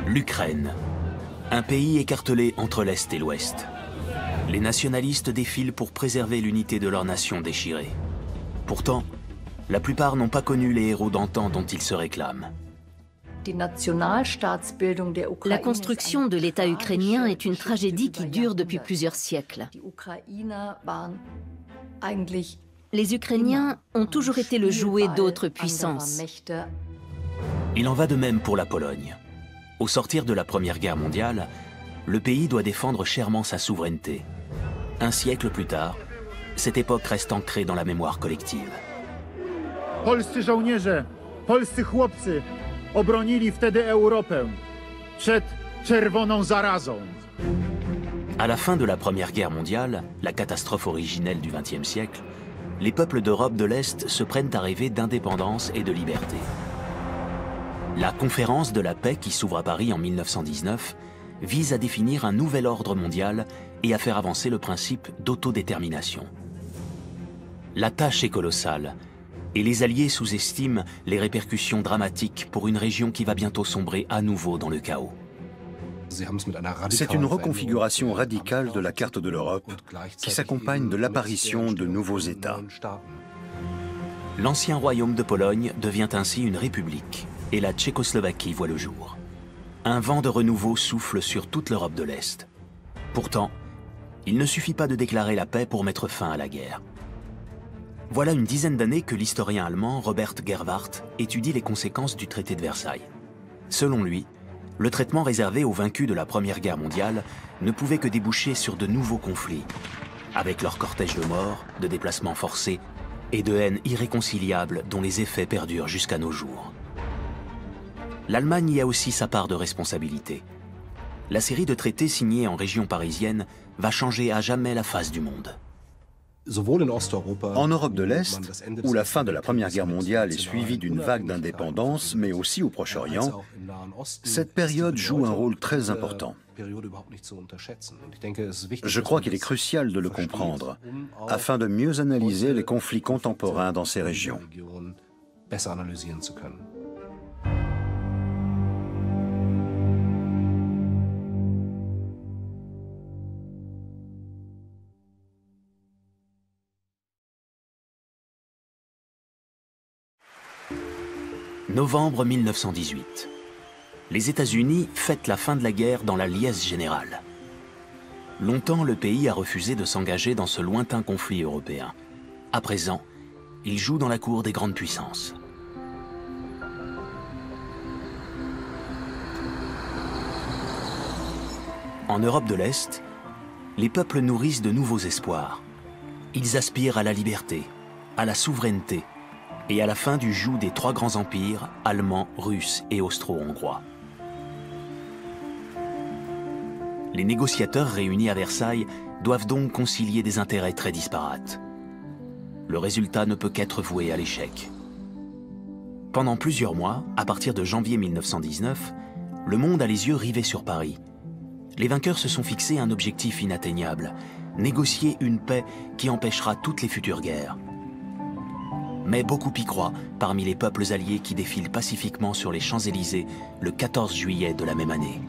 L'Ukraine, un pays écartelé entre l'Est et l'Ouest. Les nationalistes défilent pour préserver l'unité de leur nation déchirée. Pourtant, la plupart n'ont pas connu les héros d'antan dont ils se réclament. La construction de l'État ukrainien est une tragédie qui dure depuis plusieurs siècles. Les Ukrainiens ont toujours été le jouet d'autres puissances. Il en va de même pour la Pologne. Au sortir de la Première Guerre mondiale, le pays doit défendre chèrement sa souveraineté. Un siècle plus tard, cette époque reste ancrée dans la mémoire collective. Polscy żołnierze, polscy chłopcy obronili wtedy Europę przed czerwoną zarazą. À la fin de la Première Guerre mondiale, la catastrophe originelle du XXe siècle, les peuples d'Europe de l'Est se prennent à rêver d'indépendance et de liberté. La conférence de la paix qui s'ouvre à Paris en 1919 vise à définir un nouvel ordre mondial et à faire avancer le principe d'autodétermination. La tâche est colossale et les Alliés sous-estiment les répercussions dramatiques pour une région qui va bientôt sombrer à nouveau dans le chaos. C'est une reconfiguration radicale de la carte de l'Europe qui s'accompagne de l'apparition de nouveaux États. L'ancien royaume de Pologne devient ainsi une république et la Tchécoslovaquie voit le jour. Un vent de renouveau souffle sur toute l'Europe de l'Est. Pourtant, il ne suffit pas de déclarer la paix pour mettre fin à la guerre. Voilà une dizaine d'années que l'historien allemand Robert Gerwarth étudie les conséquences du traité de Versailles. Selon lui, le traitement réservé aux vaincus de la Première Guerre mondiale ne pouvait que déboucher sur de nouveaux conflits, avec leur cortège de morts, de déplacements forcés et de haine irréconciliable dont les effets perdurent jusqu'à nos jours. L'Allemagne y a aussi sa part de responsabilité. La série de traités signés en région parisienne va changer à jamais la face du monde. En Europe de l'Est, où la fin de la Première Guerre mondiale est suivie d'une vague d'indépendance, mais aussi au Proche-Orient, cette période joue un rôle très important. Je crois qu'il est crucial de le comprendre, afin de mieux analyser les conflits contemporains dans ces régions. Novembre 1918. Les États-Unis fêtent la fin de la guerre dans la liesse générale. Longtemps, le pays a refusé de s'engager dans ce lointain conflit européen. À présent, il joue dans la cour des grandes puissances. En Europe de l'Est, les peuples nourrissent de nouveaux espoirs. Ils aspirent à la liberté, à la souveraineté, et à la fin du joug des trois grands empires, allemands, russes et austro-hongrois. Les négociateurs réunis à Versailles doivent donc concilier des intérêts très disparates. Le résultat ne peut qu'être voué à l'échec. Pendant plusieurs mois, à partir de janvier 1919, le monde a les yeux rivés sur Paris. Les vainqueurs se sont fixés un objectif inatteignable, négocier une paix qui empêchera toutes les futures guerres. Mais beaucoup y croient parmi les peuples alliés qui défilent pacifiquement sur les Champs-Élysées le 14 juillet de la même année.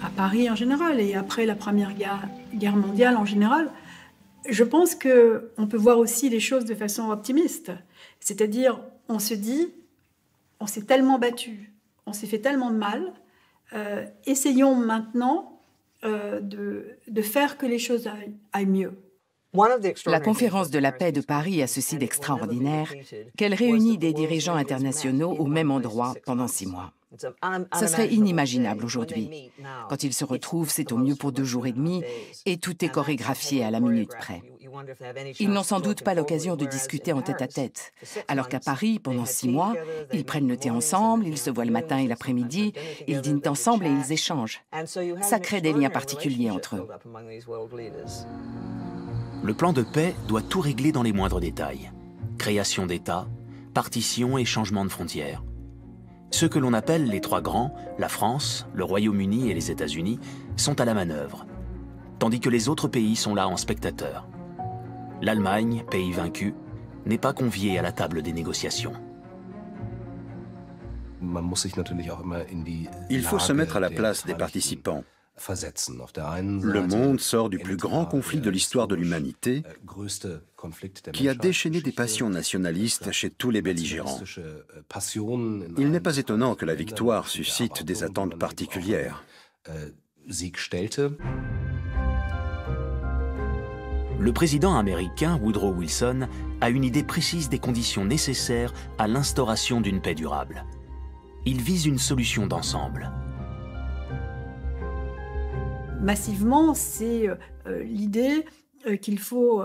À Paris en général et après la Première Guerre mondiale en général, je pense qu'on peut voir aussi les choses de façon optimiste. C'est-à-dire, on se dit, on s'est tellement battu, on s'est fait tellement de mal, essayons maintenant de faire que les choses aillent mieux. La conférence de la paix de Paris a ceci d'extraordinaire qu'elle réunit des dirigeants internationaux au même endroit pendant 6 mois. Ça serait inimaginable aujourd'hui. Quand ils se retrouvent, c'est au mieux pour 2 jours et demi et tout est chorégraphié à la minute près. Ils n'ont sans doute pas l'occasion de discuter en tête-à-tête, alors qu'à Paris, pendant 6 mois, ils prennent le thé ensemble, ils se voient le matin et l'après-midi, ils dînent ensemble et ils échangent. Ça crée des liens particuliers entre eux. Le plan de paix doit tout régler dans les moindres détails. Création d'États, partition et changement de frontières. Ceux que l'on appelle les 3 grands, la France, le Royaume-Uni et les États-Unis, sont à la manœuvre, tandis que les autres pays sont là en spectateurs. L'Allemagne, pays vaincu, n'est pas conviée à la table des négociations. Il faut se mettre à la place des participants. Le monde sort du plus grand conflit de l'histoire de l'humanité, qui a déchaîné des passions nationalistes chez tous les belligérants. Il n'est pas étonnant que la victoire suscite des attentes particulières. Le président américain Woodrow Wilson a une idée précise des conditions nécessaires à l'instauration d'une paix durable. Il vise une solution d'ensemble. Massivement, c'est l'idée qu'il faut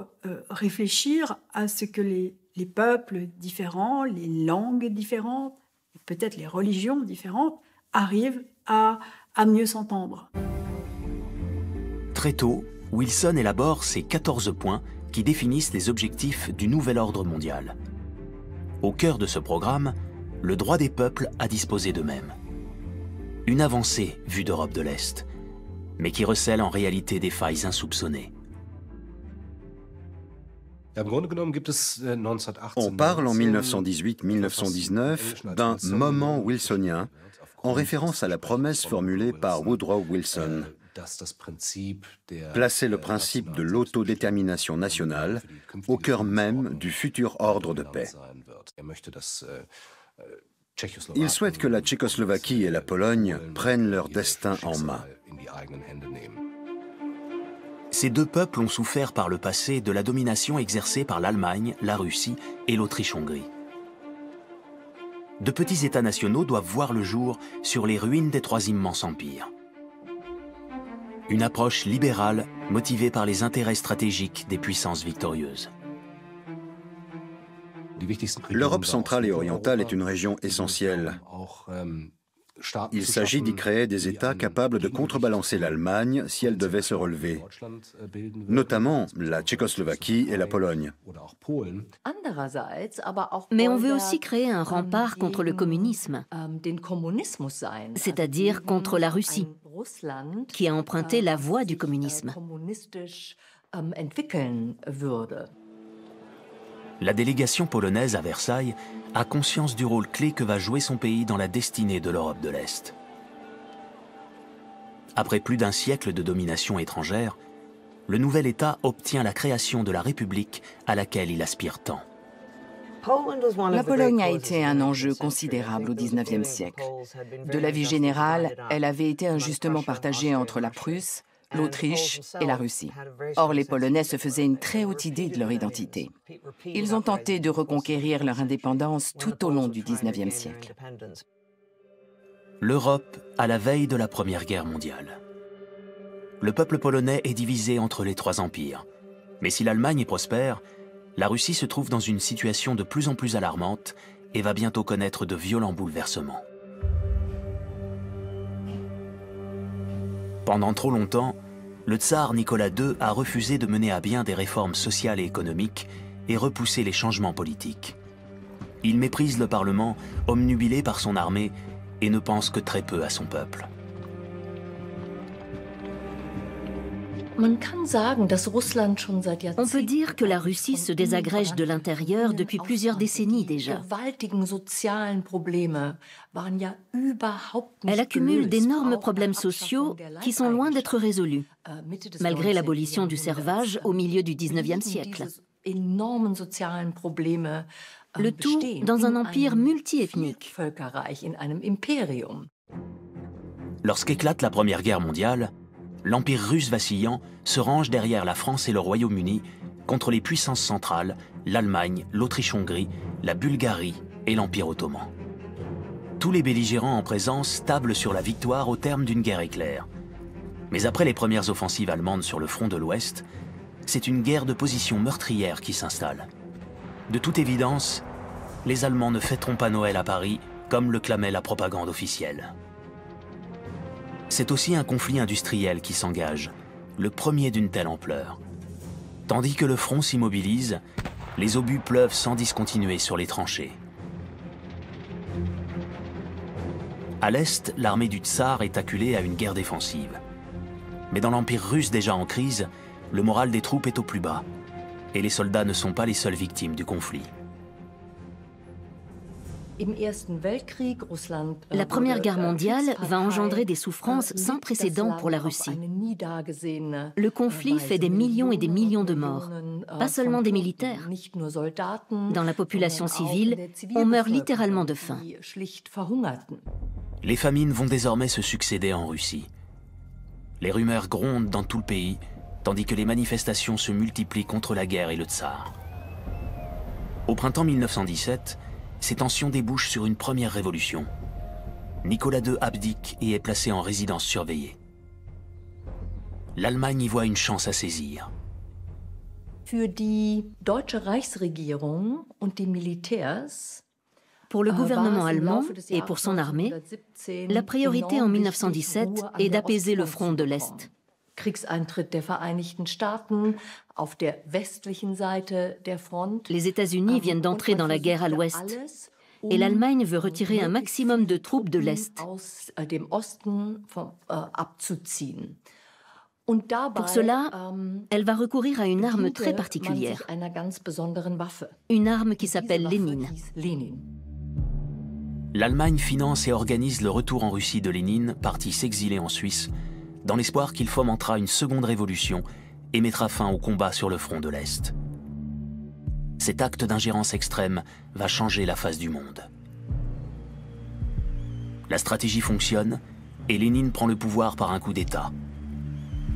réfléchir à ce que les peuples différents, les langues différentes, peut-être les religions différentes, arrivent à mieux s'entendre. Très tôt, Wilson élabore ses 14 points qui définissent les objectifs du nouvel ordre mondial. Au cœur de ce programme, le droit des peuples à disposer d'eux-mêmes. Une avancée vue d'Europe de l'Est, mais qui recèle en réalité des failles insoupçonnées. On parle en 1918-1919 d'un moment wilsonien en référence à la promesse formulée par Woodrow Wilson. Placer le principe de l'autodétermination nationale au cœur même du futur ordre de paix. Il souhaite que la Tchécoslovaquie et la Pologne prennent leur destin en main. Ces deux peuples ont souffert par le passé de la domination exercée par l'Allemagne, la Russie et l'Autriche-Hongrie. De petits États nationaux doivent voir le jour sur les ruines des trois immenses empires. Une approche libérale motivée par les intérêts stratégiques des puissances victorieuses. L'Europe centrale et orientale est une région essentielle. Il s'agit d'y créer des États capables de contrebalancer l'Allemagne si elle devait se relever, notamment la Tchécoslovaquie et la Pologne. Mais on veut aussi créer un rempart contre le communisme, c'est-à-dire contre la Russie, qui a emprunté la voie du communisme. La délégation polonaise à Versailles a conscience du rôle clé que va jouer son pays dans la destinée de l'Europe de l'Est. Après plus d'un siècle de domination étrangère, le nouvel État obtient la création de la République à laquelle il aspire tant. La Pologne a été un enjeu considérable au XIXe siècle. De la vie générale, elle avait été injustement partagée entre la Prusse, l'Autriche et la Russie. Or, les Polonais se faisaient une très haute idée de leur identité. Ils ont tenté de reconquérir leur indépendance tout au long du XIXe siècle. L'Europe à la veille de la Première Guerre mondiale. Le peuple polonais est divisé entre les trois empires. Mais si l'Allemagne est prospère, la Russie se trouve dans une situation de plus en plus alarmante et va bientôt connaître de violents bouleversements. Pendant trop longtemps, le tsar Nicolas II a refusé de mener à bien des réformes sociales et économiques et repousser les changements politiques. Il méprise le Parlement, omnubilé par son armée, et ne pense que très peu à son peuple. On peut dire que la Russie se désagrège de l'intérieur depuis plusieurs décennies déjà. Elle accumule d'énormes problèmes sociaux qui sont loin d'être résolus, malgré l'abolition du servage au milieu du XIXe siècle. Le tout dans un empire multiethnique. Lorsqu'éclate la Première Guerre mondiale, l'Empire russe vacillant se range derrière la France et le Royaume-Uni contre les puissances centrales, l'Allemagne, l'Autriche-Hongrie, la Bulgarie et l'Empire ottoman. Tous les belligérants en présence tablent sur la victoire au terme d'une guerre éclair. Mais après les premières offensives allemandes sur le front de l'Ouest, c'est une guerre de position meurtrière qui s'installe. De toute évidence, les Allemands ne fêteront pas Noël à Paris comme le clamait la propagande officielle. C'est aussi un conflit industriel qui s'engage, le premier d'une telle ampleur. Tandis que le front s'immobilise, les obus pleuvent sans discontinuer sur les tranchées. À l'Est, l'armée du tsar est acculée à une guerre défensive. Mais dans l'Empire russe déjà en crise, le moral des troupes est au plus bas, et les soldats ne sont pas les seules victimes du conflit. La Première Guerre mondiale va engendrer des souffrances sans précédent pour la Russie. Le conflit fait des millions et des millions de morts, pas seulement des militaires. Dans la population civile, on meurt littéralement de faim. Les famines vont désormais se succéder en Russie. Les rumeurs grondent dans tout le pays, tandis que les manifestations se multiplient contre la guerre et le tsar. Au printemps 1917, ces tensions débouchent sur une première révolution. Nicolas II abdique et est placé en résidence surveillée. L'Allemagne y voit une chance à saisir. Pour le gouvernement allemand et pour son armée, la priorité en 1917 est d'apaiser le front de l'Est. Les États-Unis viennent d'entrer dans la guerre à l'Ouest et l'Allemagne veut retirer un maximum de troupes de l'Est. Pour cela, elle va recourir à une arme très particulière, une arme qui s'appelle Lénine. L'Allemagne finance et organise le retour en Russie de Lénine, parti s'exiler en Suisse, dans l'espoir qu'il fomentera une seconde révolution et mettra fin au combat sur le front de l'Est. Cet acte d'ingérence extrême va changer la face du monde. La stratégie fonctionne et Lénine prend le pouvoir par un coup d'État.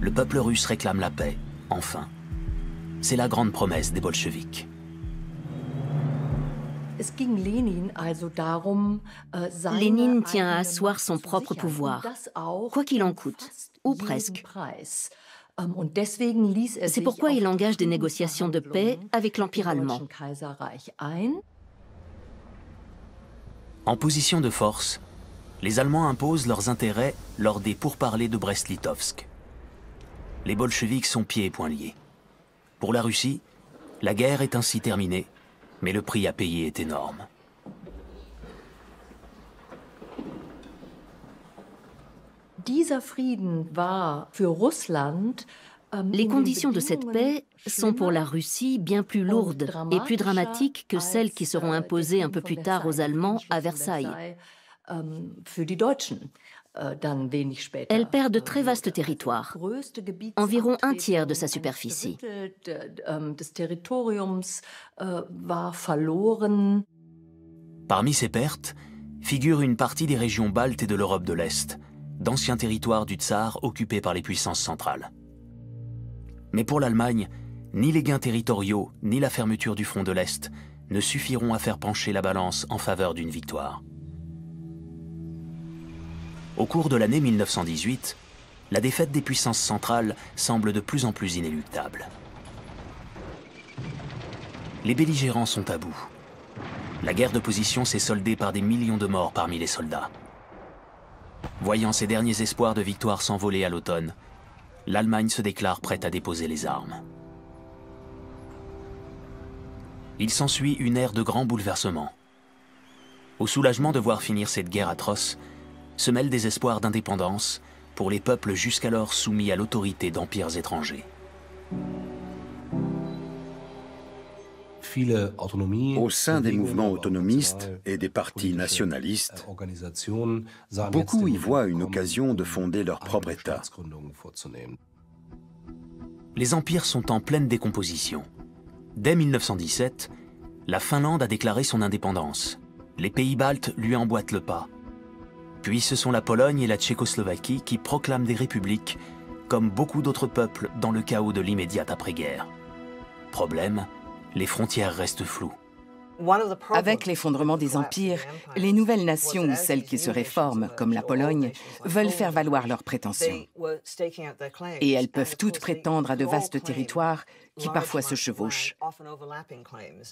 Le peuple russe réclame la paix, enfin. C'est la grande promesse des bolcheviks. Lénine tient à asseoir son propre pouvoir, quoi qu'il en coûte, ou presque. C'est pourquoi il engage des négociations de paix avec l'Empire allemand. En position de force, les Allemands imposent leurs intérêts lors des pourparlers de Brest-Litovsk. Les bolcheviks sont pieds et poings liés. Pour la Russie, la guerre est ainsi terminée, mais le prix à payer est énorme. Les conditions de cette paix sont pour la Russie bien plus lourdes et plus dramatiques que celles qui seront imposées un peu plus tard aux Allemands à Versailles. Elle perd de très vastes territoires, environ un tiers de sa superficie. Parmi ces pertes figure une partie des régions baltes et de l'Europe de l'Est, d'anciens territoires du tsar occupés par les puissances centrales. Mais pour l'Allemagne, ni les gains territoriaux, ni la fermeture du front de l'Est ne suffiront à faire pencher la balance en faveur d'une victoire. Au cours de l'année 1918, la défaite des puissances centrales semble de plus en plus inéluctable. Les belligérants sont à bout. La guerre de position s'est soldée par des millions de morts parmi les soldats. Voyant ses derniers espoirs de victoire s'envoler à l'automne, l'Allemagne se déclare prête à déposer les armes. Il s'ensuit une ère de grands bouleversements. Au soulagement de voir finir cette guerre atroce, se mêlent des espoirs d'indépendance pour les peuples jusqu'alors soumis à l'autorité d'empires étrangers. Au sein des mouvements autonomistes et des partis nationalistes, beaucoup y voient une occasion de fonder leur propre État. Les empires sont en pleine décomposition. Dès 1917, la Finlande a déclaré son indépendance. Les pays baltes lui emboîtent le pas. Puis ce sont la Pologne et la Tchécoslovaquie qui proclament des républiques, comme beaucoup d'autres peuples dans le chaos de l'immédiate après-guerre. Problème, les frontières restent floues. Avec l'effondrement des empires, les nouvelles nations ou celles qui se réforment, comme la Pologne, veulent faire valoir leurs prétentions. Et elles peuvent toutes prétendre à de vastes territoires qui parfois se chevauchent.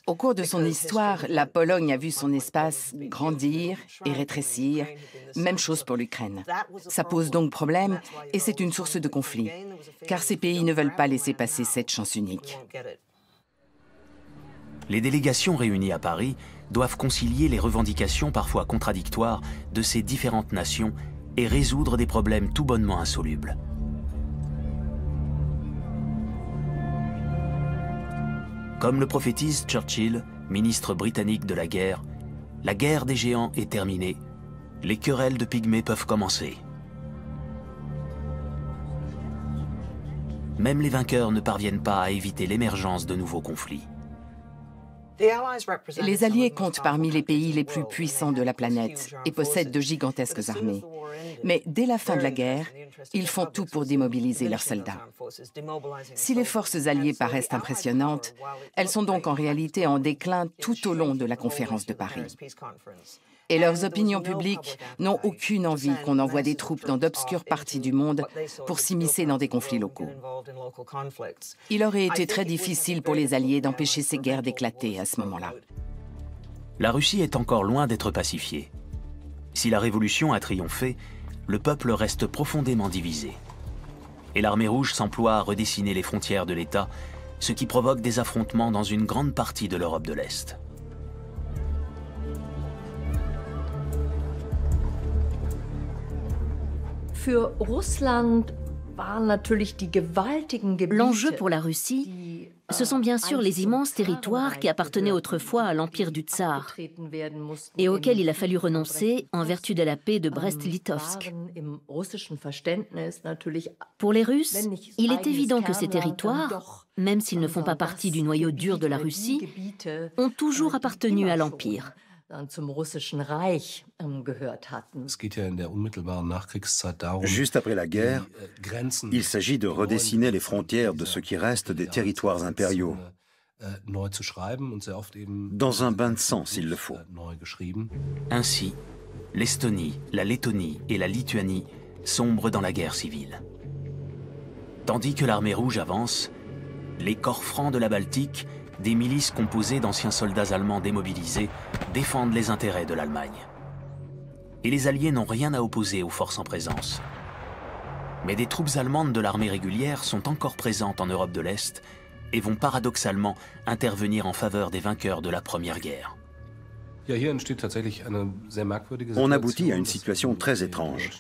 Au cours de son histoire, la Pologne a vu son espace grandir et rétrécir, même chose pour l'Ukraine. Ça pose donc problème et c'est une source de conflit, car ces pays ne veulent pas laisser passer cette chance unique. Les délégations réunies à Paris doivent concilier les revendications parfois contradictoires de ces différentes nations et résoudre des problèmes tout bonnement insolubles. Comme le prophétise Churchill, ministre britannique de la guerre, La guerre des géants est terminée. Les querelles de pygmées peuvent commencer. Même les vainqueurs ne parviennent pas à éviter l'émergence de nouveaux conflits. Les Alliés comptent parmi les pays les plus puissants de la planète et possèdent de gigantesques armées. Mais dès la fin de la guerre, ils font tout pour démobiliser leurs soldats. Si les forces alliées paraissent impressionnantes, elles sont donc en réalité en déclin tout au long de la conférence de Paris. Et leurs opinions publiques n'ont aucune envie qu'on envoie des troupes dans d'obscures parties du monde pour s'immiscer dans des conflits locaux. Il aurait été très difficile pour les Alliés d'empêcher ces guerres d'éclater à ce moment-là. La Russie est encore loin d'être pacifiée. Si la révolution a triomphé, le peuple reste profondément divisé. Et l'armée rouge s'emploie à redessiner les frontières de l'État, ce qui provoque des affrontements dans une grande partie de l'Europe de l'Est. L'enjeu pour la Russie, ce sont bien sûr les immenses territoires qui appartenaient autrefois à l'empire du Tsar et auxquels il a fallu renoncer en vertu de la paix de Brest-Litovsk. Pour les Russes, il est évident que ces territoires, même s'ils ne font pas partie du noyau dur de la Russie, ont toujours appartenu à l'empire. Juste après la guerre, il s'agit de redessiner les frontières de ce qui reste des territoires impériaux, dans un bain de sang s'il le faut. Ainsi, l'Estonie, la Lettonie et la Lituanie sombrent dans la guerre civile. Tandis que l'armée rouge avance, les corps francs de la Baltique, des milices composées d'anciens soldats allemands démobilisés, défendent les intérêts de l'Allemagne. Et les Alliés n'ont rien à opposer aux forces en présence. Mais des troupes allemandes de l'armée régulière sont encore présentes en Europe de l'Est et vont paradoxalement intervenir en faveur des vainqueurs de la Première Guerre. On aboutit à une situation très étrange.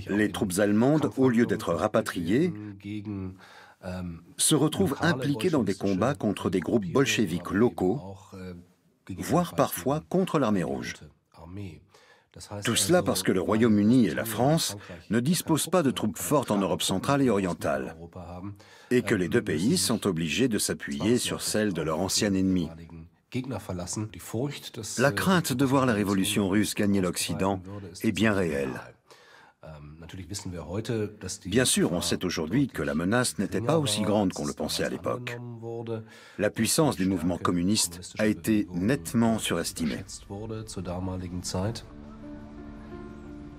Les troupes allemandes, au lieu d'être rapatriées, se retrouvent impliquées dans des combats contre des groupes bolcheviques locaux, voire parfois contre l'armée rouge. Tout cela parce que le Royaume-Uni et la France ne disposent pas de troupes fortes en Europe centrale et orientale, et que les deux pays sont obligés de s'appuyer sur celles de leur ancien ennemi. La crainte de voir la révolution russe gagner l'Occident est bien réelle. Bien sûr, on sait aujourd'hui que la menace n'était pas aussi grande qu'on le pensait à l'époque. La puissance du mouvement communiste a été nettement surestimée.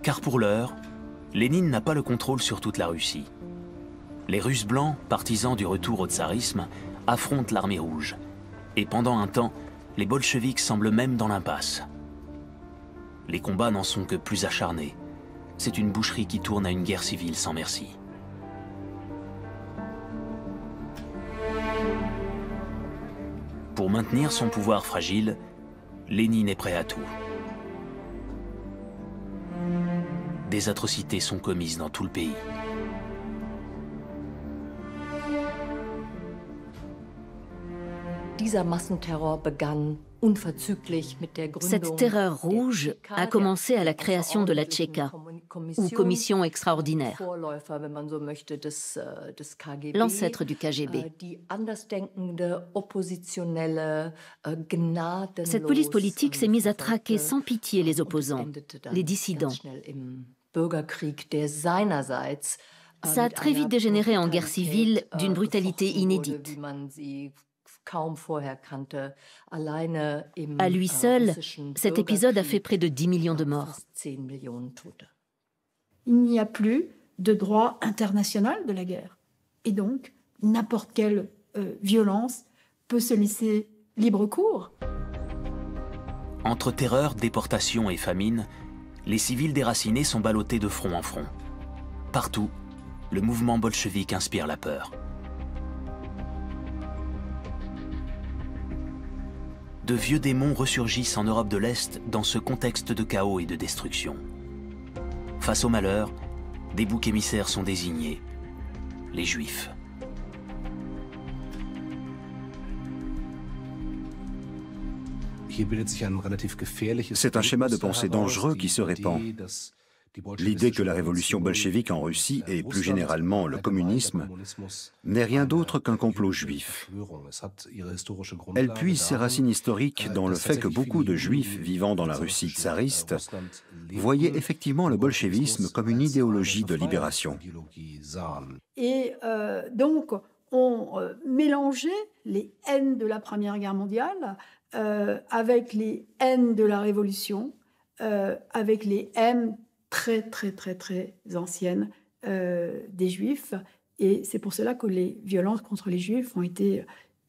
Car pour l'heure, Lénine n'a pas le contrôle sur toute la Russie. Les Russes blancs, partisans du retour au tsarisme, affrontent l'armée rouge. Et pendant un temps, les bolcheviks semblent même dans l'impasse. Les combats n'en sont que plus acharnés. C'est une boucherie qui tourne à une guerre civile sans merci. Pour maintenir son pouvoir fragile, Lénine est prêt à tout. Des atrocités sont commises dans tout le pays. Cette terreur rouge a commencé à la création de la Tchéka, ou Commission extraordinaire, l'ancêtre du KGB. Cette police politique s'est mise à traquer sans pitié les opposants, les dissidents. Ça a très vite dégénéré en guerre civile d'une brutalité inédite. À lui seul, cet épisode a fait près de 10 millions de morts. Il n'y a plus de droit international de la guerre. Et donc, n'importe quelle violence peut se laisser libre cours. Entre terreur, déportation et famine, les civils déracinés sont ballottés de front en front. Partout, le mouvement bolchevique inspire la peur. De vieux démons ressurgissent en Europe de l'Est dans ce contexte de chaos et de destruction. Face au malheur, des boucs émissaires sont désignés, les Juifs. C'est un schéma de pensée dangereux qui se répand. L'idée que la révolution bolchevique en Russie, et plus généralement le communisme, n'est rien d'autre qu'un complot juif. Elle puise ses racines historiques dans le fait que beaucoup de juifs vivant dans la Russie tsariste voyaient effectivement le bolchevisme comme une idéologie de libération. Et donc, on mélangeait les haines de la Première Guerre mondiale avec les haines de la Révolution, avec les haines très anciennes des Juifs. Et c'est pour cela que les violences contre les Juifs ont été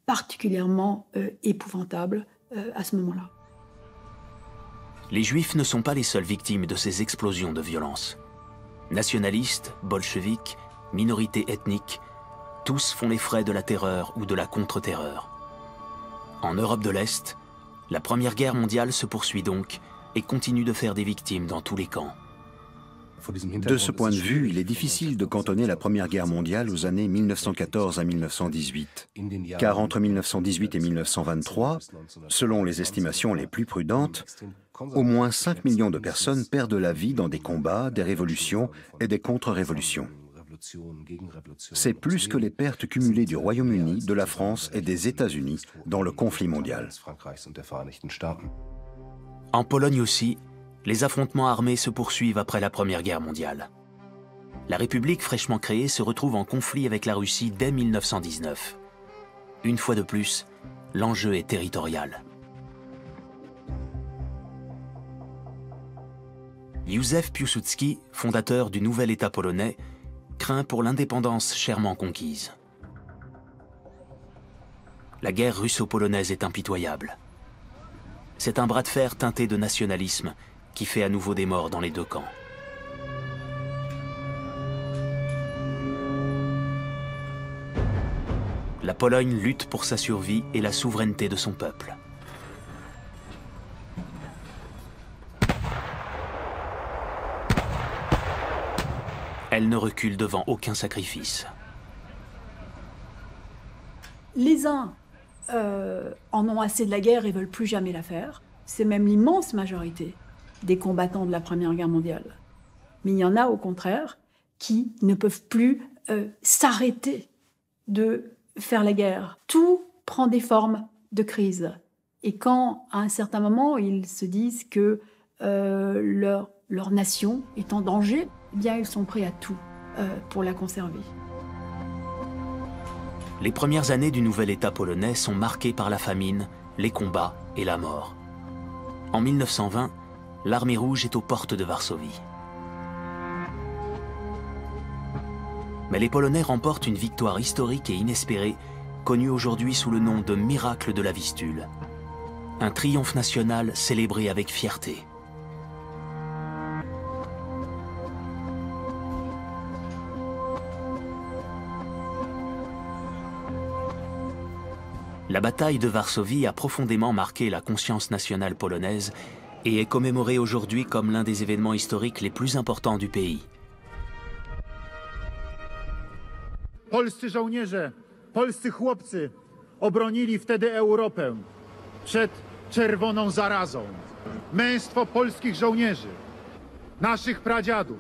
particulièrement épouvantables à ce moment-là. Les Juifs ne sont pas les seules victimes de ces explosions de violence. Nationalistes, bolcheviques, minorités ethniques, tous font les frais de la terreur ou de la contre-terreur. En Europe de l'Est, la Première Guerre mondiale se poursuit donc et continue de faire des victimes dans tous les camps. De ce point de vue, il est difficile de cantonner la Première Guerre mondiale aux années 1914 à 1918. Car entre 1918 et 1923, selon les estimations les plus prudentes, au moins 5 millions de personnes perdent la vie dans des combats, des révolutions et des contre-révolutions. C'est plus que les pertes cumulées du Royaume-Uni, de la France et des États-Unis dans le conflit mondial. En Pologne aussi, les affrontements armés se poursuivent après la Première Guerre mondiale. La République fraîchement créée se retrouve en conflit avec la Russie dès 1919. Une fois de plus, l'enjeu est territorial. Józef Piłsudski, fondateur du nouvel État polonais, craint pour l'indépendance chèrement conquise. La guerre russo-polonaise est impitoyable. C'est un bras de fer teinté de nationalisme qui fait à nouveau des morts dans les deux camps. La Pologne lutte pour sa survie et la souveraineté de son peuple. Elle ne recule devant aucun sacrifice. Les uns en ont assez de la guerre et veulent plus jamais la faire. C'est même l'immense majorité des combattants de la Première Guerre mondiale. Mais il y en a au contraire qui ne peuvent plus s'arrêter de faire la guerre. Tout prend des formes de crise. Et quand, à un certain moment, ils se disent que leur nation est en danger, eh bien, ils sont prêts à tout pour la conserver. Les premières années du nouvel État polonais sont marquées par la famine, les combats et la mort. En 1920, l'armée rouge est aux portes de Varsovie. Mais les Polonais remportent une victoire historique et inespérée, connue aujourd'hui sous le nom de miracle de la Vistule. Un triomphe national célébré avec fierté. La bataille de Varsovie a profondément marqué la conscience nationale polonaise et est commémorée aujourd'hui comme l'un des événements historiques les plus importants du pays. Polscy żołnierze, polscy chłopcy obronili wtedy Europę przed czerwoną zarazą. Męstwo polskich żołnierzy, naszych pradziadów,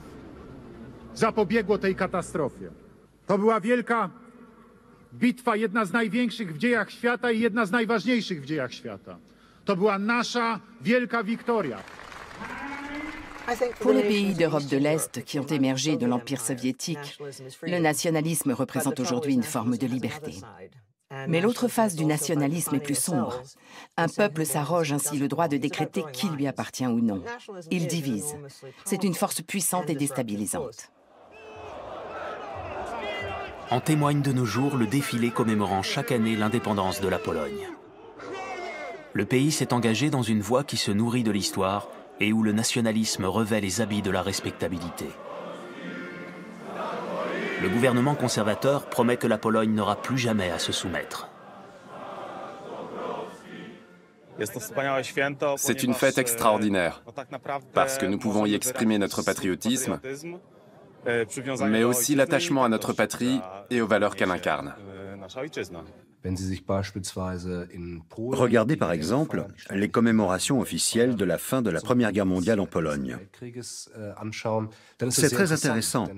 zapobiegło tej katastrofie. To była wielka bitwa, jedna z największych w dziejach świata i jedna z najważniejszych w dziejach świata. To była nasza wielka wiktoria. Pour les pays d'Europe de l'Est qui ont émergé de l'Empire soviétique, le nationalisme représente aujourd'hui une forme de liberté. Mais l'autre face du nationalisme est plus sombre. Un peuple s'arroge ainsi le droit de décréter qui lui appartient ou non. Il divise. C'est une force puissante et déstabilisante. En témoigne de nos jours le défilé commémorant chaque année l'indépendance de la Pologne. Le pays s'est engagé dans une voie qui se nourrit de l'histoire et où le nationalisme revêt les habits de la respectabilité. Le gouvernement conservateur promet que la Pologne n'aura plus jamais à se soumettre. C'est une fête extraordinaire, parce que nous pouvons y exprimer notre patriotisme, mais aussi l'attachement à notre patrie et aux valeurs qu'elle incarne. Regardez par exemple les commémorations officielles de la fin de la Première Guerre mondiale en Pologne. C'est très intéressant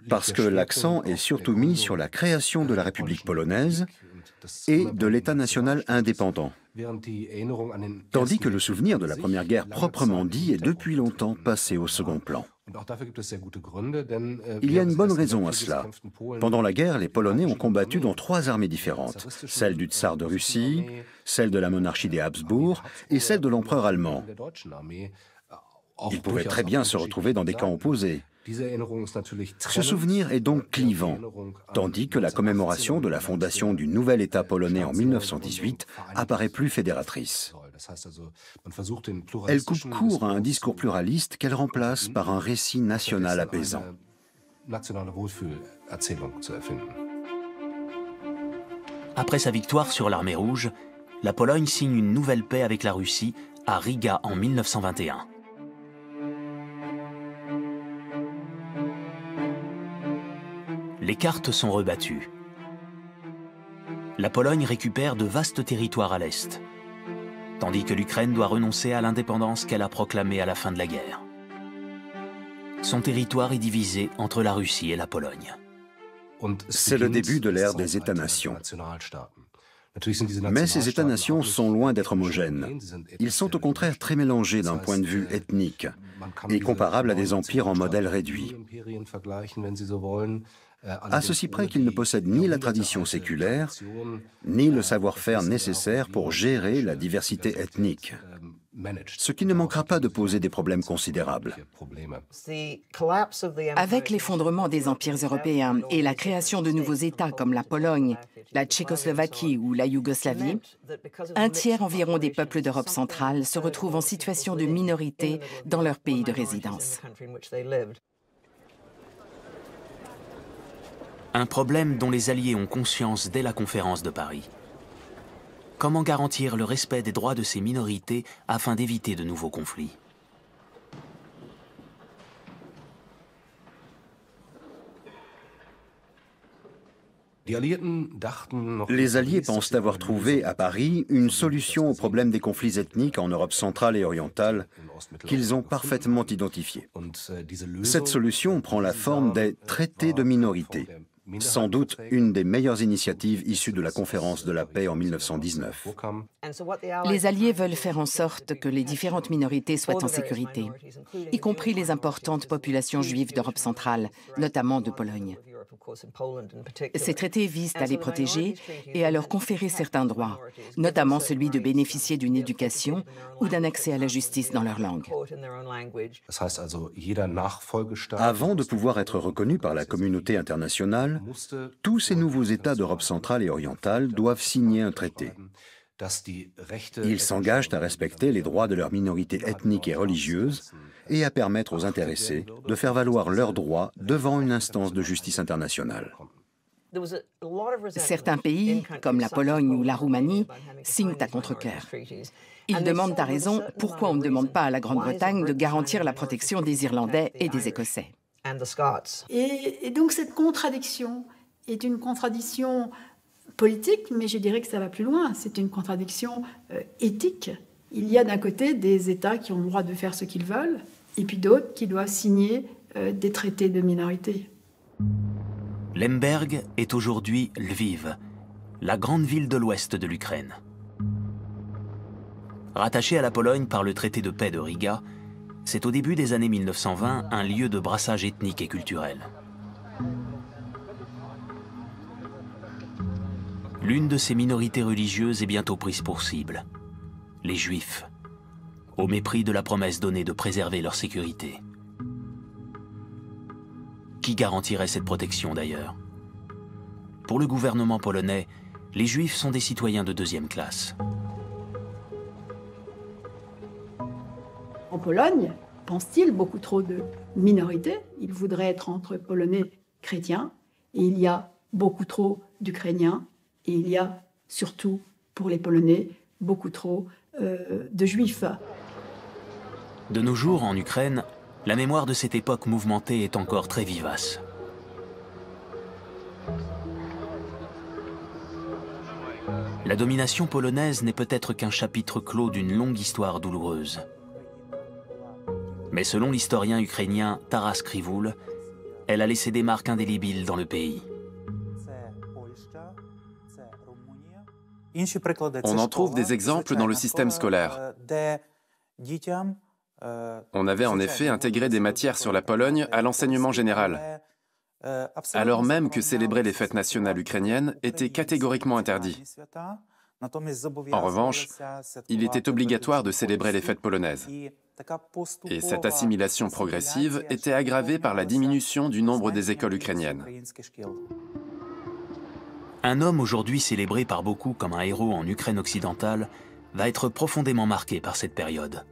parce que l'accent est surtout mis sur la création de la République polonaise et de l'État national indépendant, tandis que le souvenir de la Première Guerre proprement dit est depuis longtemps passé au second plan. Il y a une bonne raison à cela. Pendant la guerre, les Polonais ont combattu dans 3 armées différentes, celle du tsar de Russie, celle de la monarchie des Habsbourg et celle de l'empereur allemand. Ils pouvaient très bien se retrouver dans des camps opposés. Ce souvenir est donc clivant, tandis que la commémoration de la fondation du nouvel État polonais en 1918 apparaît plus fédératrice. Elle coupe court à un discours pluraliste qu'elle remplace par un récit national apaisant. Après sa victoire sur l'Armée rouge, la Pologne signe une nouvelle paix avec la Russie à Riga en 1921. Les cartes sont rebattues. La Pologne récupère de vastes territoires à l'est, tandis que l'Ukraine doit renoncer à l'indépendance qu'elle a proclamée à la fin de la guerre. Son territoire est divisé entre la Russie et la Pologne. C'est le début de l'ère des États-nations. Mais ces États-nations sont loin d'être homogènes. Ils sont au contraire très mélangés d'un point de vue ethnique et comparables à des empires en modèle réduit. À ceci près qu'ils ne possèdent ni la tradition séculaire, ni le savoir-faire nécessaire pour gérer la diversité ethnique, ce qui ne manquera pas de poser des problèmes considérables. Avec l'effondrement des empires européens et la création de nouveaux États comme la Pologne, la Tchécoslovaquie ou la Yougoslavie, un tiers environ des peuples d'Europe centrale se retrouvent en situation de minorité dans leur pays de résidence. Un problème dont les Alliés ont conscience dès la conférence de Paris. Comment garantir le respect des droits de ces minorités afin d'éviter de nouveaux conflits? Les Alliés pensent avoir trouvé à Paris une solution au problème des conflits ethniques en Europe centrale et orientale qu'ils ont parfaitement identifié. Cette solution prend la forme des traités de minorité, sans doute une des meilleures initiatives issues de la conférence de la paix en 1919. Les Alliés veulent faire en sorte que les différentes minorités soient en sécurité, y compris les importantes populations juives d'Europe centrale, notamment de Pologne. Ces traités visent à les protéger et à leur conférer certains droits, notamment celui de bénéficier d'une éducation ou d'un accès à la justice dans leur langue. Avant de pouvoir être reconnus par la communauté internationale, tous ces nouveaux États d'Europe centrale et orientale doivent signer un traité. Ils s'engagent à respecter les droits de leurs minorités ethniques et religieuses et à permettre aux intéressés de faire valoir leurs droits devant une instance de justice internationale. Certains pays, comme la Pologne ou la Roumanie, signent à contre-cœur. Ils demandent à raison pourquoi on ne demande pas à la Grande-Bretagne de garantir la protection des Irlandais et des Écossais. Et donc cette contradiction est une contradiction politique, mais je dirais que ça va plus loin. C'est une contradiction éthique. Il y a d'un côté des États qui ont le droit de faire ce qu'ils veulent, et puis d'autres qui doivent signer des traités de minorité. Lemberg est aujourd'hui Lviv, la grande ville de l'ouest de l'Ukraine. Rattachée à la Pologne par le traité de paix de Riga, c'est au début des années 1920 un lieu de brassage ethnique et culturel. L'une de ces minorités religieuses est bientôt prise pour cible, les Juifs, au mépris de la promesse donnée de préserver leur sécurité. Qui garantirait cette protection d'ailleurs? Pour le gouvernement polonais, les Juifs sont des citoyens de deuxième classe. En Pologne, pense-t-il, beaucoup trop de minorités. Ils voudraient être entre Polonais chrétiens, et il y a beaucoup trop d'Ukrainiens, et il y a surtout, pour les Polonais, beaucoup trop de Juifs. De nos jours, en Ukraine, la mémoire de cette époque mouvementée est encore très vivace. La domination polonaise n'est peut-être qu'un chapitre clos d'une longue histoire douloureuse. Mais selon l'historien ukrainien Taras Krivoul, elle a laissé des marques indélébiles dans le pays. On en trouve des exemples dans le système scolaire. On avait en effet intégré des matières sur la Pologne à l'enseignement général, alors même que célébrer les fêtes nationales ukrainiennes était catégoriquement interdit. En revanche, il était obligatoire de célébrer les fêtes polonaises. Et cette assimilation progressive était aggravée par la diminution du nombre des écoles ukrainiennes. Un homme aujourd'hui célébré par beaucoup comme un héros en Ukraine occidentale va être profondément marqué par cette période.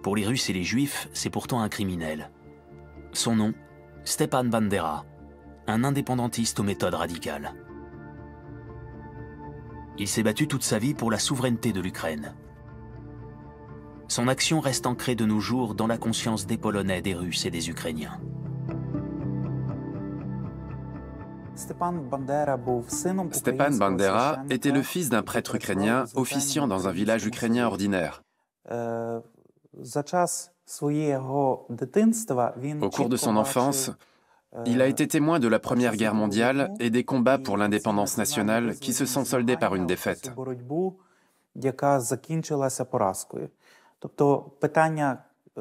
Pour les Russes et les Juifs, c'est pourtant un criminel. Son nom, Stepan Bandera, un indépendantiste aux méthodes radicales. Il s'est battu toute sa vie pour la souveraineté de l'Ukraine. Son action reste ancrée de nos jours dans la conscience des Polonais, des Russes et des Ukrainiens. Stepan Bandera était le fils d'un prêtre ukrainien officiant dans un village ukrainien ordinaire. Au cours de son enfance, il a été témoin de la Première Guerre mondiale et des combats pour l'indépendance nationale qui se sont soldés par une défaite.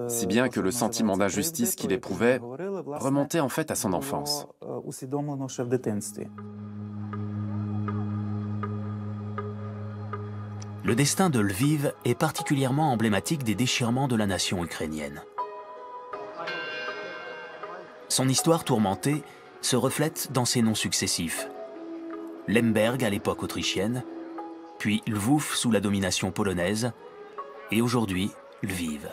Si bien que le sentiment d'injustice qu'il éprouvait remontait en fait à son enfance. Le destin de Lviv est particulièrement emblématique des déchirements de la nation ukrainienne. Son histoire tourmentée se reflète dans ses noms successifs. Lemberg à l'époque autrichienne, puis Lvov sous la domination polonaise, et aujourd'hui Lviv.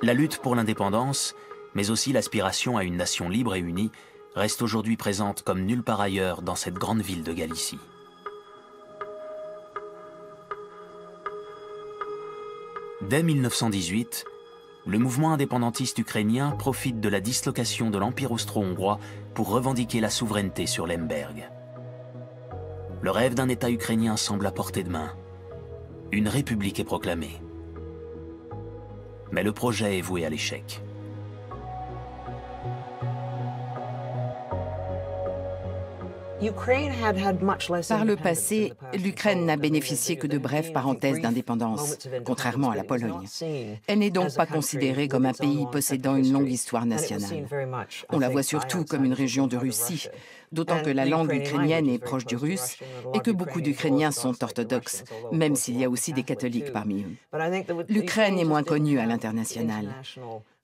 La lutte pour l'indépendance, mais aussi l'aspiration à une nation libre et unie, reste aujourd'hui présente comme nulle part ailleurs dans cette grande ville de Galicie. Dès 1918, le mouvement indépendantiste ukrainien profite de la dislocation de l'Empire austro-hongrois pour revendiquer la souveraineté sur Lemberg. Le rêve d'un État ukrainien semble à portée de main. Une république est proclamée. Mais le projet est voué à l'échec. Par le passé, l'Ukraine n'a bénéficié que de brèves parenthèses d'indépendance, contrairement à la Pologne. Elle n'est donc pas considérée comme un pays possédant une longue histoire nationale. On la voit surtout comme une région de Russie, d'autant que la langue ukrainienne est proche du russe et que beaucoup d'Ukrainiens sont orthodoxes, même s'il y a aussi des catholiques parmi eux. L'Ukraine est moins connue à l'international.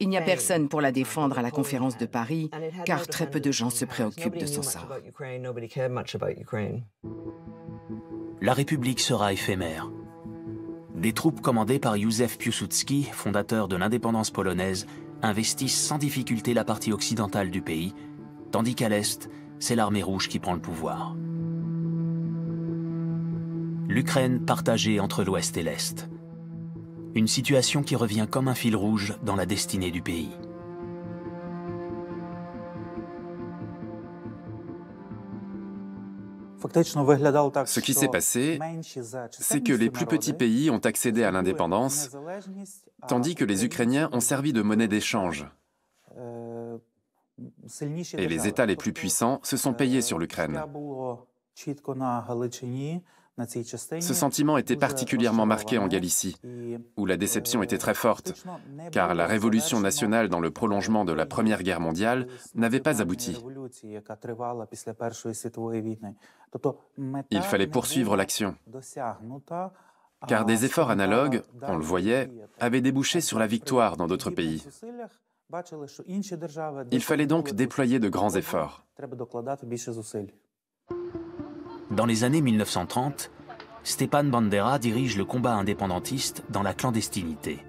Il n'y a personne pour la défendre à la conférence de Paris, car très peu de gens se préoccupent de son sort. La République sera éphémère. Des troupes commandées par Józef Piłsudski, fondateur de l'indépendance polonaise, investissent sans difficulté la partie occidentale du pays, tandis qu'à l'est, c'est l'armée rouge qui prend le pouvoir. L'Ukraine partagée entre l'ouest et l'est. Une situation qui revient comme un fil rouge dans la destinée du pays. Ce qui s'est passé, c'est que les plus petits pays ont accédé à l'indépendance, tandis que les Ukrainiens ont servi de monnaie d'échange. Et les États les plus puissants se sont payés sur l'Ukraine. Ce sentiment était particulièrement marqué en Galicie, où la déception était très forte, car la révolution nationale dans le prolongement de la Première Guerre mondiale n'avait pas abouti. Il fallait poursuivre l'action, car des efforts analogues, on le voyait, avaient débouché sur la victoire dans d'autres pays. Il fallait donc déployer de grands efforts. Dans les années 1930, Stepan Bandera dirige le combat indépendantiste dans la clandestinité.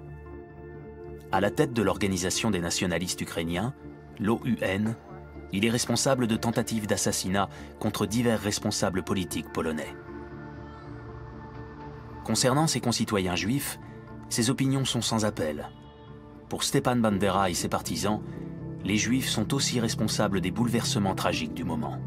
À la tête de l'Organisation des nationalistes ukrainiens, l'OUN, il est responsable de tentatives d'assassinat contre divers responsables politiques polonais. Concernant ses concitoyens juifs, ses opinions sont sans appel. Pour Stepan Bandera et ses partisans, les Juifs sont aussi responsables des bouleversements tragiques du moment.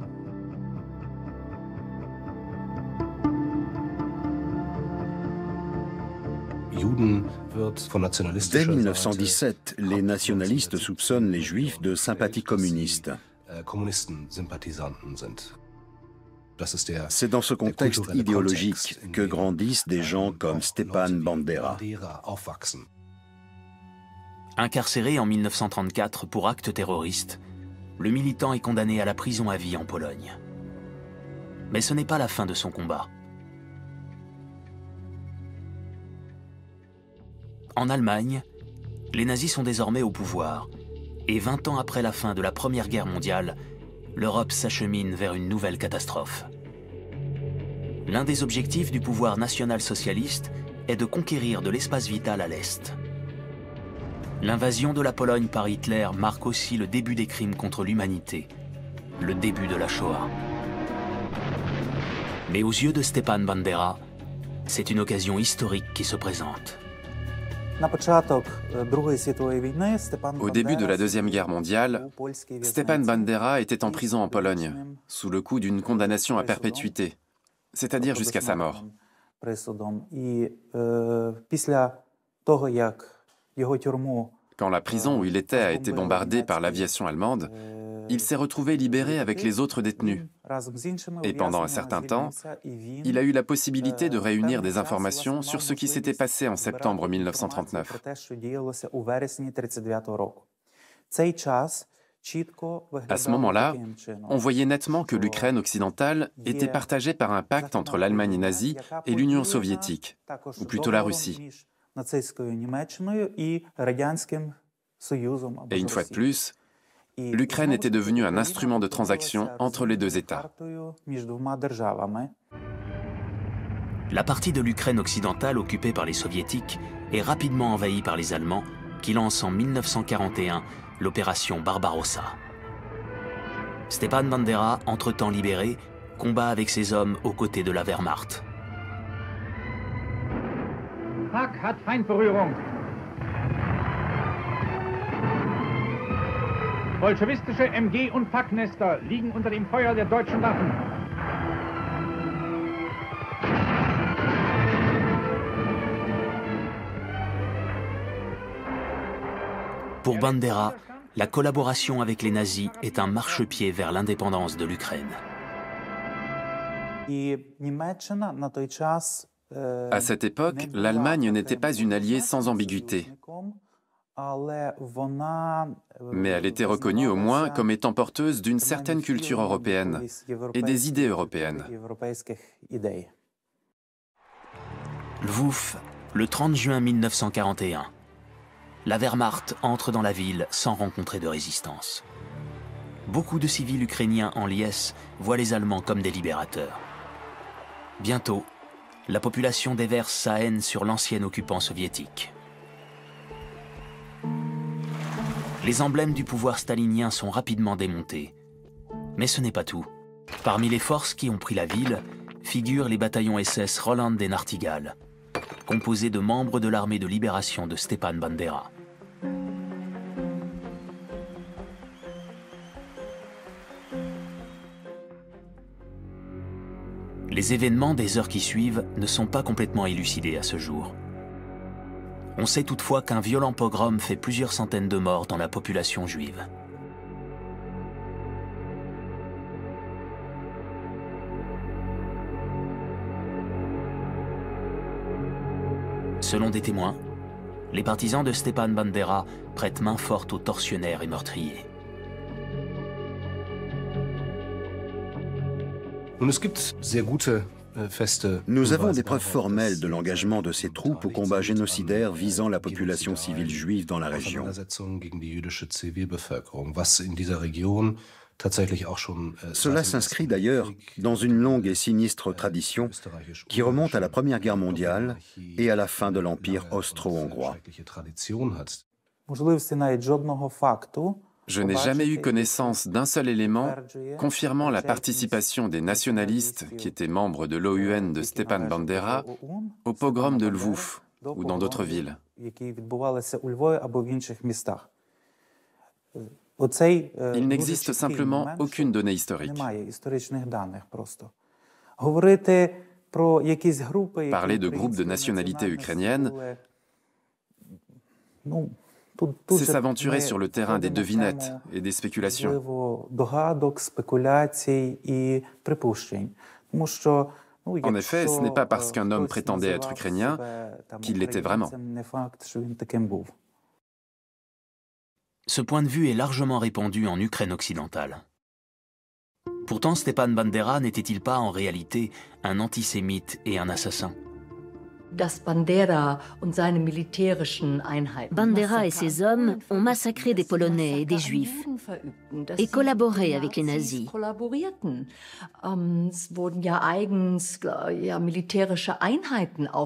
Dès 1917, les nationalistes soupçonnent les Juifs de sympathie communiste. C'est dans ce contexte idéologique que grandissent des gens comme Stepan Bandera. Incarcéré en 1934 pour actes terroristes, le militant est condamné à la prison à vie en Pologne. Mais ce n'est pas la fin de son combat. En Allemagne, les nazis sont désormais au pouvoir, et 20 ans après la fin de la Première Guerre mondiale, l'Europe s'achemine vers une nouvelle catastrophe. L'un des objectifs du pouvoir national-socialiste est de conquérir de l'espace vital à l'Est. L'invasion de la Pologne par Hitler marque aussi le début des crimes contre l'humanité, le début de la Shoah. Mais aux yeux de Stepan Bandera, c'est une occasion historique qui se présente. Au début de la Deuxième Guerre mondiale, Stepan Bandera était en prison en Pologne, sous le coup d'une condamnation à perpétuité, c'est-à-dire jusqu'à sa mort. Quand la prison où il était a été bombardée par l'aviation allemande, il s'est retrouvé libéré avec les autres détenus. Et pendant un certain temps, il a eu la possibilité de réunir des informations sur ce qui s'était passé en septembre 1939. À ce moment-là, on voyait nettement que l'Ukraine occidentale était partagée par un pacte entre l'Allemagne nazie et l'Union soviétique, ou plutôt la Russie. Et une fois de plus, l'Ukraine était devenue un instrument de transaction entre les deux États. La partie de l'Ukraine occidentale occupée par les Soviétiques est rapidement envahie par les Allemands qui lancent en 1941 l'opération Barbarossa. Stepan Bandera, entre-temps libéré, combat avec ses hommes aux côtés de la Wehrmacht. Tag hat Feindberührung. Bolschewistische MG und Packnester liegen unter dem Feuer der deutschen Waffen. Pour Bandera, la collaboration avec les nazis est un marchepied vers l'indépendance de l'Ukraine. À cette époque, l'Allemagne n'était pas une alliée sans ambiguïté. Mais elle était reconnue au moins comme étant porteuse d'une certaine culture européenne et des idées européennes. Lwów, le 30 juin 1941. La Wehrmacht entre dans la ville sans rencontrer de résistance. Beaucoup de civils ukrainiens en liesse voient les Allemands comme des libérateurs. Bientôt, la population déverse sa haine sur l'ancien occupant soviétique. Les emblèmes du pouvoir stalinien sont rapidement démontés. Mais ce n'est pas tout. Parmi les forces qui ont pris la ville, figurent les bataillons SS Roland des Nachtigalles, composés de membres de l'armée de libération de Stepan Bandera. Les événements des heures qui suivent ne sont pas complètement élucidés à ce jour. On sait toutefois qu'un violent pogrom fait plusieurs centaines de morts dans la population juive. Selon des témoins, les partisans de Stepan Bandera prêtent main forte aux tortionnaires et meurtriers. Nous avons des preuves formelles de l'engagement de ces troupes au combat génocidaire visant la population civile juive dans la région. Cela s'inscrit d'ailleurs dans une longue et sinistre tradition qui remonte à la Première Guerre mondiale et à la fin de l'Empire austro-hongrois. Je n'ai jamais eu connaissance d'un seul élément confirmant la participation des nationalistes qui étaient membres de l'OUN de Stepan Bandera au pogrom de Lwów ou dans d'autres villes. Il n'existe simplement aucune donnée historique. Parler de groupes de nationalité ukrainienne C'est s'aventurer sur le terrain des devinettes et des spéculations. En effet, ce n'est pas parce qu'un homme prétendait être ukrainien qu'il l'était vraiment. Ce point de vue est largement répandu en Ukraine occidentale. Pourtant, Stepan Bandera n'était-il pas en réalité un antisémite et un assassin? Bandera et ses hommes ont massacré des Polonais et des Juifs et collaboré avec les nazis.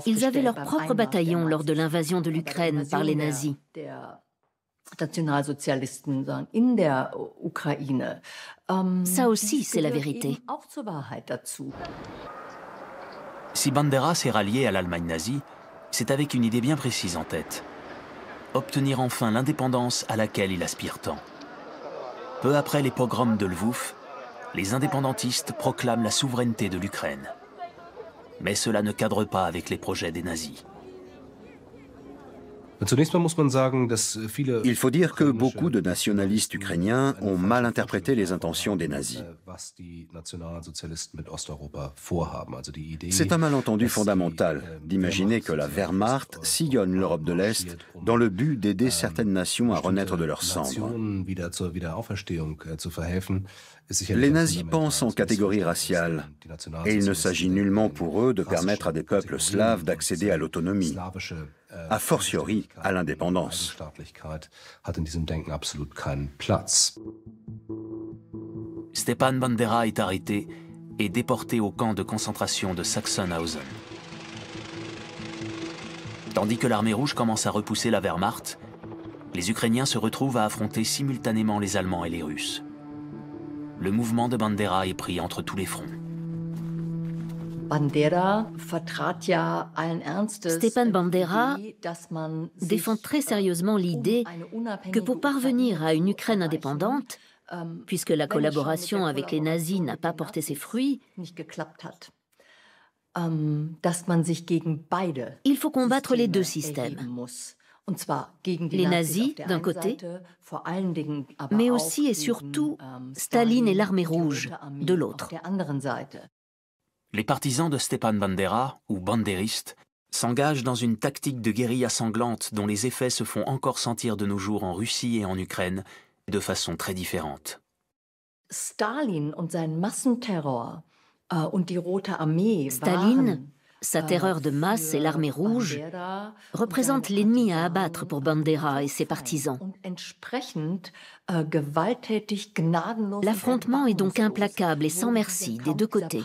Ils avaient leur propre bataillon lors de l'invasion de l'Ukraine par les nazis. Ça aussi, c'est la vérité. Si Bandera s'est rallié à l'Allemagne nazie, c'est avec une idée bien précise en tête. Obtenir enfin l'indépendance à laquelle il aspire tant. Peu après les pogroms de Lvov, les indépendantistes proclament la souveraineté de l'Ukraine. Mais cela ne cadre pas avec les projets des nazis. Il faut dire que beaucoup de nationalistes ukrainiens ont mal interprété les intentions des nazis. C'est un malentendu fondamental d'imaginer que la Wehrmacht sillonne l'Europe de l'Est dans le but d'aider certaines nations à renaître de leurs cendres. Les nazis pensent en catégories raciales, et il ne s'agit nullement pour eux de permettre à des peuples slaves d'accéder à l'autonomie, a fortiori à l'indépendance. Stepan Bandera est arrêté et déporté au camp de concentration de Sachsenhausen. Tandis que l'armée rouge commence à repousser la Wehrmacht, les Ukrainiens se retrouvent à affronter simultanément les Allemands et les Russes. Le mouvement de Bandera est pris entre tous les fronts. Stepan Bandera défend très sérieusement l'idée que pour parvenir à une Ukraine indépendante, puisque la collaboration avec les nazis n'a pas porté ses fruits, il faut combattre les deux systèmes. Les nazis, d'un côté, mais aussi et surtout Staline et l'armée rouge, de l'autre. Les partisans de Stepan Bandera, ou bandéristes, s'engagent dans une tactique de guérilla sanglante dont les effets se font encore sentir de nos jours en Russie et en Ukraine, de façon très différente. Staline, sa terreur de masse et l'armée rouge représentent l'ennemi à abattre pour Bandera et ses partisans. L'affrontement est donc implacable et sans merci des deux côtés.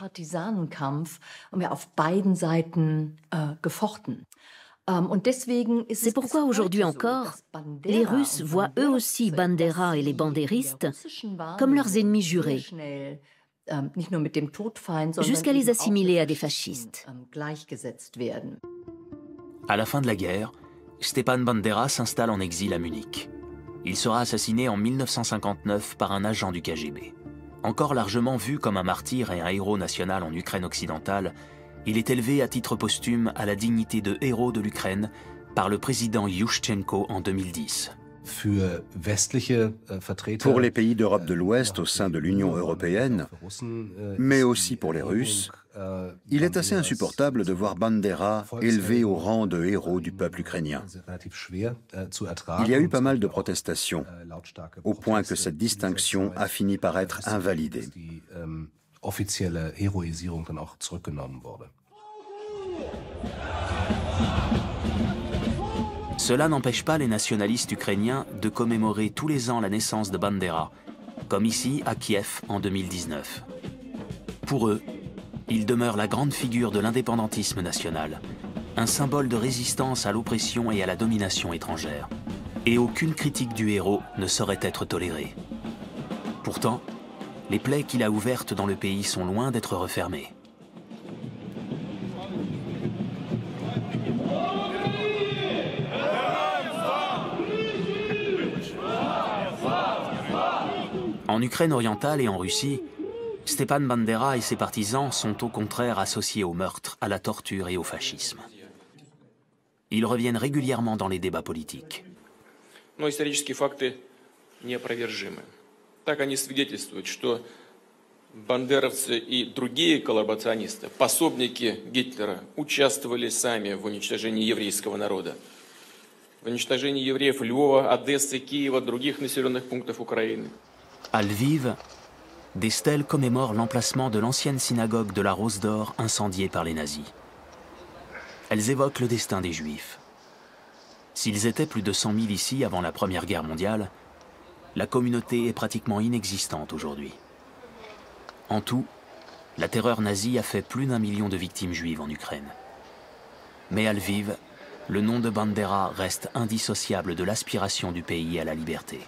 C'est pourquoi aujourd'hui encore, les Russes voient eux aussi Bandera et les bandéristes comme leurs ennemis jurés, jusqu'à les assimiler à des fascistes. À la fin de la guerre, Stepan Bandera s'installe en exil à Munich. Il sera assassiné en 1959 par un agent du KGB. Encore largement vu comme un martyr et un héros national en Ukraine occidentale, il est élevé à titre posthume à la dignité de héros de l'Ukraine par le président Yushchenko en 2010. Pour les pays d'Europe de l'Ouest au sein de l'Union européenne, mais aussi pour les Russes, il est assez insupportable de voir Bandera élevé au rang de héros du peuple ukrainien. Il y a eu pas mal de protestations, au point que cette distinction a fini par être invalidée. Cela n'empêche pas les nationalistes ukrainiens de commémorer tous les ans la naissance de Bandera, comme ici à Kiev en 2019. Pour eux, il demeure la grande figure de l'indépendantisme national, un symbole de résistance à l'oppression et à la domination étrangère. Et aucune critique du héros ne saurait être tolérée. Pourtant, les plaies qu'il a ouvertes dans le pays sont loin d'être refermées. En Ukraine orientale et en Russie, Stepan Bandera et ses partisans sont au contraire associés au meurtre, à la torture et au fascisme. Ils reviennent régulièrement dans les débats politiques. но исторические факты неопровержимы. Так они свидетельствуют, что бандеровцы и другие коллаборационисты, пособники Гитлера, участвовали сами в уничтожении еврейского народа, в уничтожении евреев Львова, Одессы, Киева, других населенных пунктов Украины. À Lviv, des stèles commémorent l'emplacement de l'ancienne synagogue de la Rose d'Or incendiée par les nazis. Elles évoquent le destin des Juifs. S'ils étaient plus de 100 000 ici avant la Première Guerre mondiale, la communauté est pratiquement inexistante aujourd'hui. En tout, la terreur nazie a fait plus d'1 million de victimes juives en Ukraine. Mais à Lviv, le nom de Bandera reste indissociable de l'aspiration du pays à la liberté.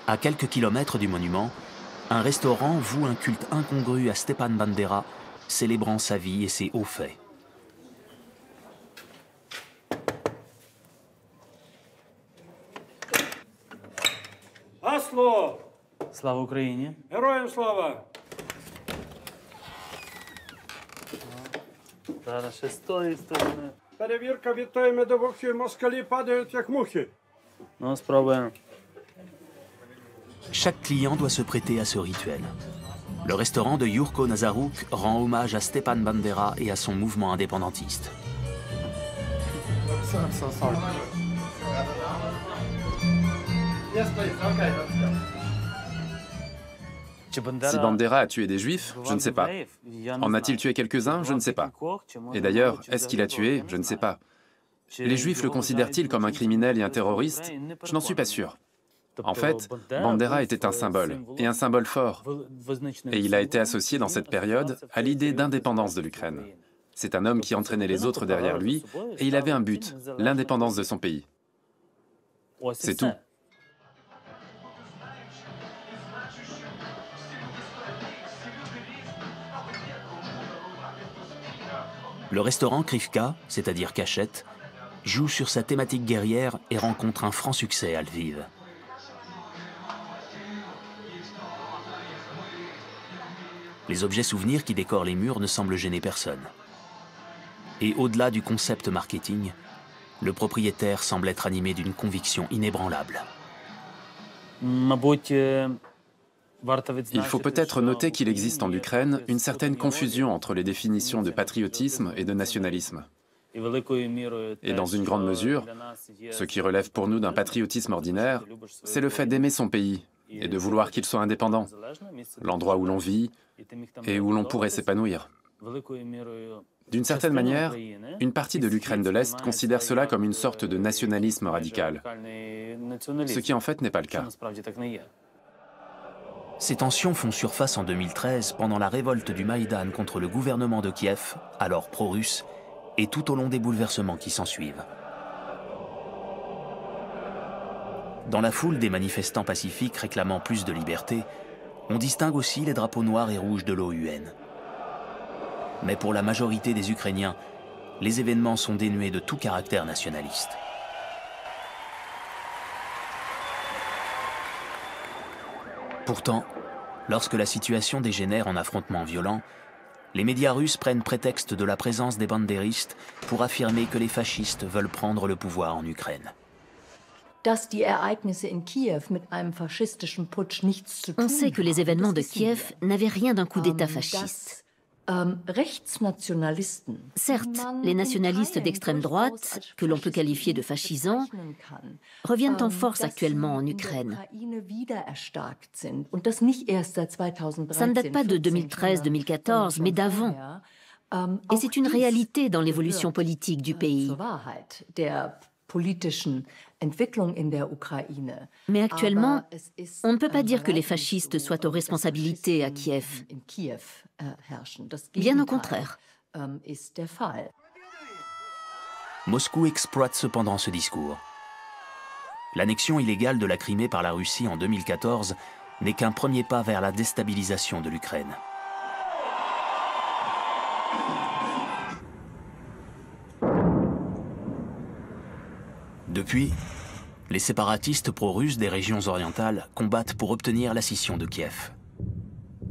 À quelques kilomètres du monument, un restaurant voue un culte incongru à Stepan Bandera, célébrant sa vie et ses hauts faits. Гасло! Слава Україні! Героям слава! Зараз ще з тої сторони. Перевірка вітає медовухи, москалі падають як мухи. Ну, спробуємо. Chaque client doit se prêter à ce rituel. Le restaurant de Yurko Nazaruk rend hommage à Stepan Bandera et à son mouvement indépendantiste. Si Bandera a tué des Juifs, je ne sais pas. En a-t-il tué quelques-uns? Je ne sais pas. Et d'ailleurs, est-ce qu'il a tué? Je ne sais pas. Les Juifs le considèrent-ils comme un criminel et un terroriste? Je n'en suis pas sûr. En fait, Bandera était un symbole, et un symbole fort. Et il a été associé dans cette période à l'idée d'indépendance de l'Ukraine. C'est un homme qui entraînait les autres derrière lui, et il avait un but, l'indépendance de son pays. C'est tout. Le restaurant Krivka, c'est-à-dire cachette, joue sur sa thématique guerrière et rencontre un franc succès à Lviv. Les objets souvenirs qui décorent les murs ne semblent gêner personne. Et au-delà du concept marketing, le propriétaire semble être animé d'une conviction inébranlable. Il faut peut-être noter qu'il existe en Ukraine une certaine confusion entre les définitions de patriotisme et de nationalisme. Et dans une grande mesure, ce qui relève pour nous d'un patriotisme ordinaire, c'est le fait d'aimer son pays et de vouloir qu'il soit indépendant, l'endroit où l'on vit et où l'on pourrait s'épanouir. D'une certaine manière, une partie de l'Ukraine de l'Est considère cela comme une sorte de nationalisme radical, ce qui en fait n'est pas le cas. Ces tensions font surface en 2013 pendant la révolte du Maïdan contre le gouvernement de Kiev, alors pro-russe, et tout au long des bouleversements qui s'ensuivent. Dans la foule des manifestants pacifiques réclamant plus de liberté, on distingue aussi les drapeaux noirs et rouges de l'OUN. Mais pour la majorité des Ukrainiens, les événements sont dénués de tout caractère nationaliste. Pourtant, lorsque la situation dégénère en affrontements violents, les médias russes prennent prétexte de la présence des bandéristes pour affirmer que les fascistes veulent prendre le pouvoir en Ukraine. On sait que les événements de Kiev n'avaient rien d'un coup d'État fasciste. Certes, les nationalistes d'extrême droite, que l'on peut qualifier de fascisants, reviennent en force actuellement en Ukraine. Ça ne date pas de 2013-2014, mais d'avant. Et c'est une réalité dans l'évolution politique du pays. Mais actuellement, on ne peut pas dire que les fascistes soient aux responsabilités à Kiev. Bien au contraire. Moscou exploite cependant ce discours. L'annexion illégale de la Crimée par la Russie en 2014 n'est qu'un premier pas vers la déstabilisation de l'Ukraine. Depuis, les séparatistes pro-russes des régions orientales combattent pour obtenir la scission de Kiev.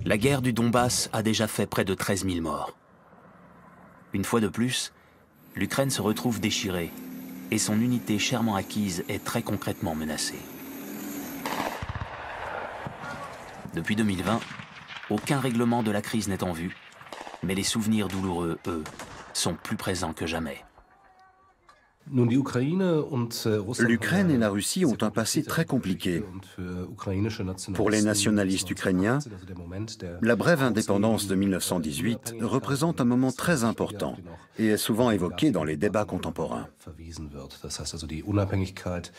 La guerre du Donbass a déjà fait près de 13 000 morts. Une fois de plus, l'Ukraine se retrouve déchirée et son unité chèrement acquise est très concrètement menacée. Depuis 2020, aucun règlement de la crise n'est en vue, mais les souvenirs douloureux, eux, sont plus présents que jamais. L'Ukraine et la Russie ont un passé très compliqué. Pour les nationalistes ukrainiens, la brève indépendance de 1918 représente un moment très important et est souvent évoqué dans les débats contemporains.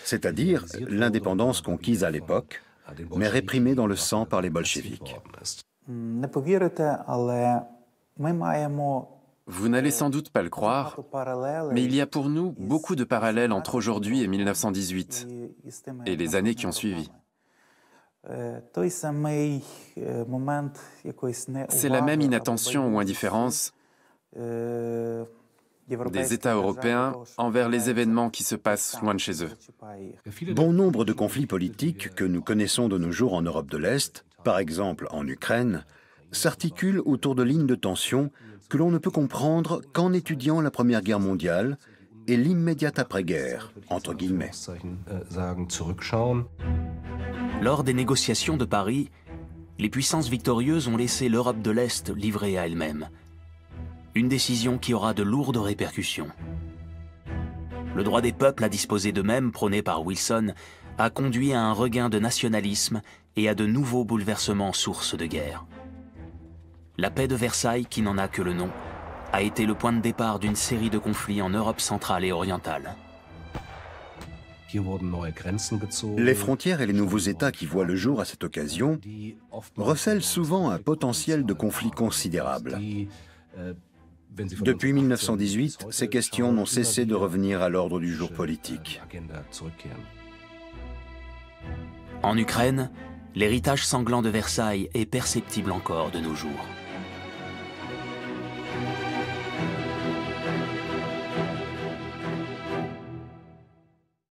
C'est-à-dire l'indépendance conquise à l'époque, mais réprimée dans le sang par les bolcheviks. Vous n'allez sans doute pas le croire, mais il y a pour nous beaucoup de parallèles entre aujourd'hui et 1918 et les années qui ont suivi. C'est la même inattention ou indifférence des États européens envers les événements qui se passent loin de chez eux. Bon nombre de conflits politiques que nous connaissons de nos jours en Europe de l'Est, par exemple en Ukraine, s'articulent autour de lignes de tension que l'on ne peut comprendre qu'en étudiant la Première Guerre mondiale et l'immédiate après-guerre, entre guillemets. Lors des négociations de Paris, les puissances victorieuses ont laissé l'Europe de l'Est livrée à elle-même. Une décision qui aura de lourdes répercussions. Le droit des peuples à disposer d'eux-mêmes, prôné par Wilson, a conduit à un regain de nationalisme et à de nouveaux bouleversements sources de guerre. La paix de Versailles, qui n'en a que le nom, a été le point de départ d'une série de conflits en Europe centrale et orientale. Les frontières et les nouveaux États qui voient le jour à cette occasion recèlent souvent un potentiel de conflit considérable. Depuis 1918, ces questions n'ont cessé de revenir à l'ordre du jour politique. En Ukraine, l'héritage sanglant de Versailles est perceptible encore de nos jours.